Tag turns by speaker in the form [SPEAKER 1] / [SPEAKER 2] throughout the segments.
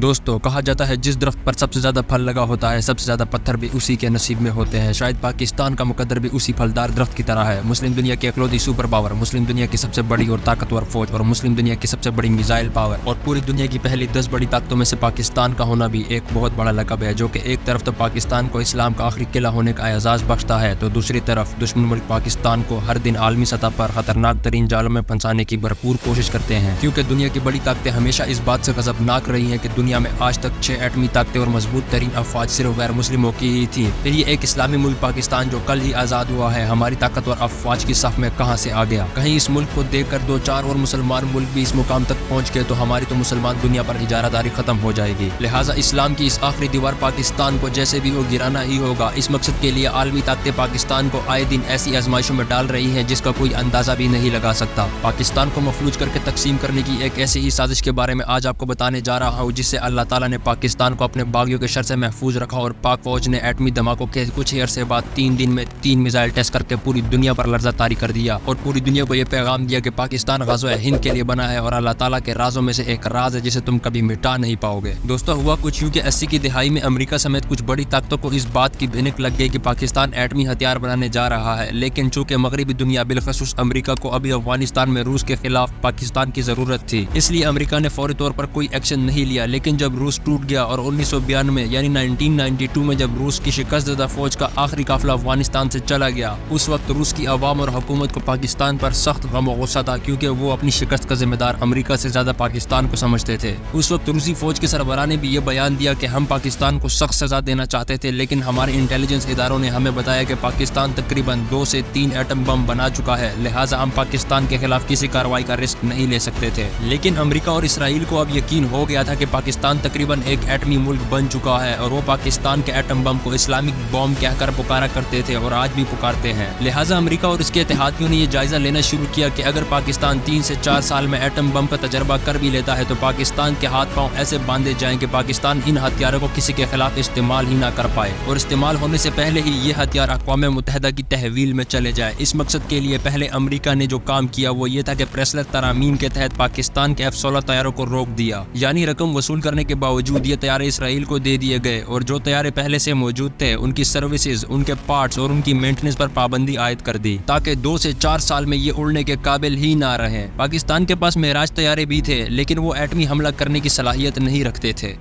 [SPEAKER 1] دوستو کہا جاتا ہے جس درخت پر سب سے زیادہ پھل لگا ہوتا ہے سب سے زیادہ پتھر بھی اسی کے نصیب میں ہوتے ہیں۔ شاید پاکستان کا مقدر بھی اسی پھلدار درخت کی طرح ہے۔ مسلم دنیا کی اکلوتی سپر پاور، مسلم دنیا کی سب سے بڑی اور طاقتور فوج اور مسلم دنیا کی سب سے بڑی میزائل پاور اور پوری دنیا کی پہلی 10 بڑی طاقتوں میں سے پاکستان کا ہونا بھی ایک بہت بڑا لقب ہے، جو کہ ایک طرف تو پاکستان کو اسلام کا آخری قلعہ ہونے کا اعزاز بخشتا ہے، تو دوسری طرف دشمن ملک پاکستان کو ہر دن عالمی سطح پر خطرناک ترین جالوں میں پھنسانے کی بھرپور کوشش کرتے ہیں، کیونکہ دنیا کی بڑی طاقتیں ہمیشہ اس بات سے غضبناک رہی ہیں کہ دنیا میں آج تک 6 ایٹمی طاقتیں اور مضبوط ترین افواج صرف غیر مسلموں کی ہی تھیں۔ پھر یہ ایک اسلامی ملک پاکستان جو کل ہی آزاد ہوا ہے ہماری طاقتور افواج کی صف میں کہاں سے آ گیا؟ کہیں اس ملک کو دیکھ کر 2-4 اور مسلمان ملک بھی اس مقام تک پہنچ گئے تو ہماری تو مسلمان دنیا پر اجارہ داری ختم ہو جائے گی۔ لہٰذا اسلام کی اس آخری دیوار پاکستان کو جیسے بھی ہو گرانا ہی ہوگا۔ اس مقصد کے لیے عالمی طاقتیں پاکستان کو آئے دن ایسی آزمائشوں میں ڈال رہی ہیں جس کا کوئی اندازہ بھی نہیں لگا سکتا۔ پاکستان کو مفلوج کر کے تقسیم کرنے کی ایک ایسی ہی سازش کے بارے میں آج آپ کو بتانے جا رہا ہوں، جس سے اللہ تعالیٰ نے پاکستان کو اپنے باغیوں کے شر سے محفوظ رکھا اور پاک فوج نے ایٹمی دھماکوں کے کچھ ہی عرصے بعد 3 دن میں 3 میزائل ٹیسٹ کر کے پوری دنیا پر لرزہ طاری کر دیا اور پوری دنیا کو یہ پیغام دیا کہ پاکستان غزوہ ہند کے لیے بنا ہے اور اللہ تعالیٰ کے رازوں میں سے ایک راز ہے جسے تم کبھی مٹا نہیں پاؤ گے۔ دوستو ہوا کچھ یوں کہ 80 کی دہائی میں امریکہ سمیت کچھ بڑی طاقتوں کو اس بات کی بھنک لگ گئی کہ پاکستان ایٹمی ہتھیار بنانے جا رہا ہے، لیکن چونکہ مغربی دنیا بالخصوص امریکہ کو ابھی افغانستان میں روس کے خلاف پاکستان کی ضرورت تھی، اس لیے امریکہ نے فوری طور پر کوئی ایکشن نہیں لیا۔ لیکن جب روس ٹوٹ گیا اور 1992 یعنی 1992 میں جب روس کی شکست زدہ فوج کا آخری قافلہ افغانستان سے چلا گیا، اس وقت روس کی عوام اور حکومت کو پاکستان پر سخت غم و غصہ تھا، کیونکہ وہ اپنی شکست کا ذمہ دار امریکہ سے زیادہ پاکستان کو سمجھتے تھے۔ اس وقت روسی فوج کے سربراہ نے بھی یہ بیان دیا کہ ہم پاکستان کو سخت سزا دینا چاہتے تھے، لیکن ہمارے انٹیلیجنس اداروں نے ہمیں بتایا کہ پاکستان تقریباً 2 سے 3 ایٹم بم بنا چکا ہے، لہٰذا ہم پاکستان کے خلاف کسی کارروائی کا رسک نہیں لے سکتے تھے۔ لیکن امریکہ اور اسرائیل کو اب یقین ہو گیا تھا کہ پاکستان تقریباً ایک ایٹمی ملک بن چکا ہے اور وہ پاکستان کے ایٹم بم کو اسلامک بوم کہہ کر پکارا کرتے تھے اور آج بھی پکارتے ہیں۔ لہٰذا امریکہ اور اس کے اتحادیوں نے یہ جائزہ لینا شروع کیا کہ اگر پاکستان 3 سے 4 سال میں ایٹم بم کا تجربہ کر بھی لیتا ہے تو پاکستان کے ہاتھ پاؤں ایسے باندھے جائیں کہ پاکستان ان ہتھیاروں کو کسی کے خلاف استعمال ہی نہ کر پائے اور استعمال ہونے سے پہلے ہی یہ ہتھیار اقوام متحدہ کی تحویل میں چلے جائے۔ اس مقصد کے لیے پہلے امریکہ نے جو کام کیا وہ یہ تھا کہ پریسلر ترامیم کے تحت پاکستان کے F-16 طیاروں کو روک دیا، یعنی رقم وصول کرنے کے باوجود یہ طیارے اسرائیل کو دے دیے گئے اور جو طیارے پہلے سے موجود تھے ان کی سروسز، ان کے پارٹس اور ان کی مینٹننس پر پابندی عائد کر دی تاکہ 2 سے 4 سال میں یہ اڑنے کے قابل ہی نہ رہیں۔ پاکستان کے پاس معراج طیارے بھی تھے لیکن وہ ایٹمی حملہ کرنے کی صلاحیت نہیں رکھتے تھے۔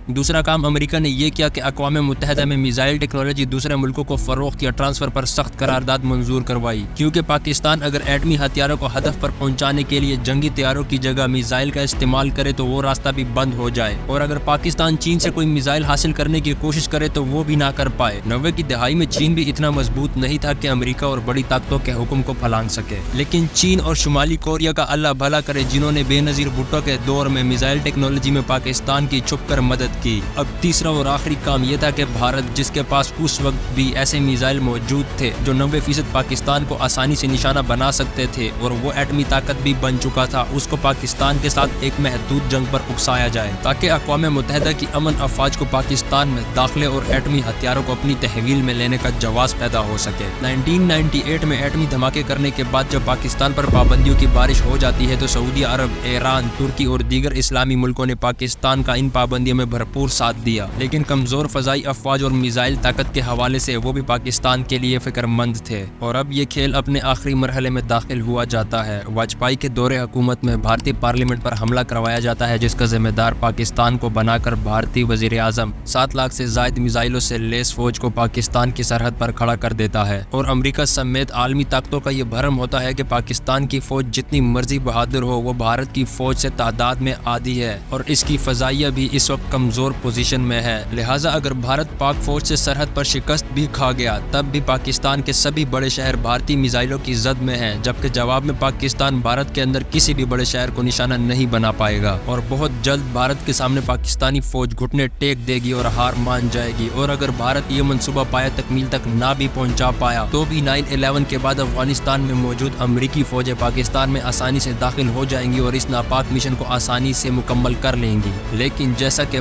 [SPEAKER 1] دوسرا کام امریکہ نے یہ کیا کہ اقوام متحدہ میں میزائل ٹیکنالوجی دوسرے ملکوں کو فروخت یا ٹرانسفر پر سخت قرارداد منظور کروائی، کیونکہ پاکستان اگر ایٹمی ہتھیاروں کو ہدف پر پہنچانے کے لیے جنگی طیاروں کی جگہ میزائل کا استعمال کرے تو وہ راستہ بھی بند ہو جائے، اور اگر پاکستان چین سے کوئی میزائل حاصل کرنے کی کوشش کرے تو وہ بھی نہ کر پائے۔ 90 کی دہائی میں چین بھی اتنا مضبوط نہیں تھا کہ امریکہ اور بڑی طاقتوں کے حکم کو پھلانگ سکے، لیکن چین اور شمالی کوریا کا اللہ بھلا کرے جنہوں نے بے نظیر بھٹو کے دور میں میزائل ٹیکنالوجی میں پاکستان کی چھپ کر مدد کی۔ اب تیسرا اور آخری کام یہ تھا کہ بھارت، جس کے پاس اس وقت بھی ایسے میزائل موجود تھے جو 90% پاکستان کو آسانی سے نشانہ بنا سکتے تھے اور وہ ایٹمی طاقت بھی بن چکا تھا، اس کو پاکستان کے ساتھ ایک محدود جنگ پر اکسایا جائے تاکہ اقوام متحدہ کی امن افواج کو پاکستان میں داخلے اور ایٹمی ہتھیاروں کو اپنی تحویل میں لینے کا جواز پیدا ہو سکے۔ 1998 میں ایٹمی دھماکے کرنے کے بعد جب پاکستان پر پابندیوں کی بارش ہو جاتی ہے تو سعودی عرب، ایران، ترکی اور دیگر اسلامی ملکوں نے پاکستان کا ان پابندیوں میں بھرپور ساتھ دیا، لیکن کمزور فضائی افواج اور میزائل طاقت کے حوالے سے وہ بھی پاکستان کے لیے فکر مند تھے۔ اور اب یہ کھیل اپنے آخری مرحلے میں داخل ہوا جاتا ہے۔ واجپئی کے دور حکومت میں بھارتی پارلیمنٹ پر حملہ کروایا جاتا ہے جس کا ذمہ دار پاکستان کو بنا کر بھارتی وزیر اعظم 7 لاکھ سے زائد میزائلوں سے لیس فوج کو پاکستان کی سرحد پر کھڑا کر دیتا ہے، اور امریکہ سمیت عالمی طاقتوں کا یہ بھرم ہوتا ہے کہ پاکستان کی فوج جتنی مرضی بہادر ہو وہ بھارت کی فوج سے تعداد میں آدھی ہے اور اس کی فضائیہ بھی اس وقت کمزور پوزیشن میں ہے۔ لہٰذا اگر بھارت پاک فوج سے سرحد پر شکست بھی کھا گیا تب بھی پاکستان کے سبھی بڑے شہر بھارتی میزائلوں کی زد میں ہیں، جبکہ جواب میں پاکستان بھارت کے اندر کسی بھی بڑے شہر کو نشانہ نہیں بنا پائے گا اور بہت جلد بھارت کے سامنے پاکستانی فوج گھٹنے ٹیک دے گی اور ہار مان جائے گی، اور اگر بھارت یہ منصوبہ پایا تکمیل تک نہ بھی پہنچا پایا تو بھی 9/11 کے بعد افغانستان میں موجود امریکی فوجیں پاکستان میں آسانی سے داخل ہو جائیں گی اور اس ناپاک مشن کو آسانی سے مکمل کر لیں گی۔ لیکن جیسا کہ